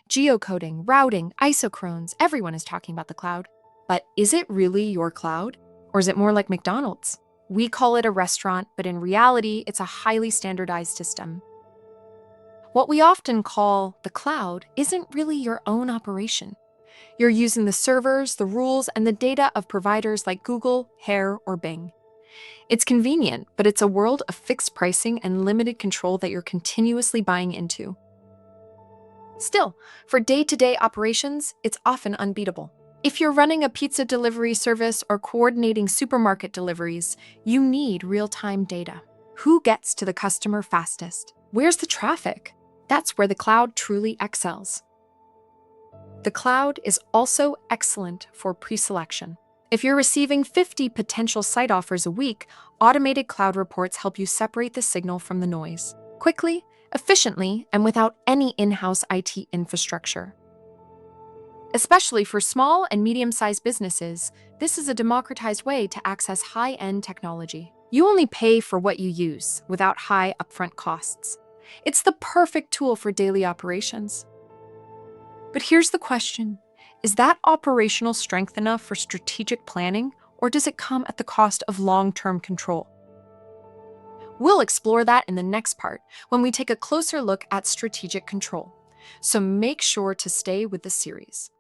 Geocoding, routing, isochrones, everyone is talking about the cloud. But is it really your cloud? Or is it more like McDonald's? We call it a restaurant, but in reality, it's a highly standardized system. What we often call the cloud isn't really your own operation. You're using the servers, the rules, and the data of providers like Google, Hair, or Bing. It's convenient, but it's a world of fixed pricing and limited control that you're continuously buying into. Still, for day-to-day operations, it's often unbeatable. If you're running a pizza delivery service or coordinating supermarket deliveries, you need real-time data. Who gets to the customer fastest? Where's the traffic? That's where the cloud truly excels. The cloud is also excellent for pre-selection. If you're receiving 50 potential site offers a week, automated cloud reports help you separate the signal from the noise, quickly, efficiently, and without any in-house IT infrastructure. Especially for small and medium-sized businesses, this is a democratized way to access high-end technology. You only pay for what you use without high upfront costs. It's the perfect tool for daily operations. But here's the question. Is that operational strength enough for strategic planning, or does it come at the cost of long-term control? We'll explore that in the next part when we take a closer look at strategic control. So make sure to stay with the series.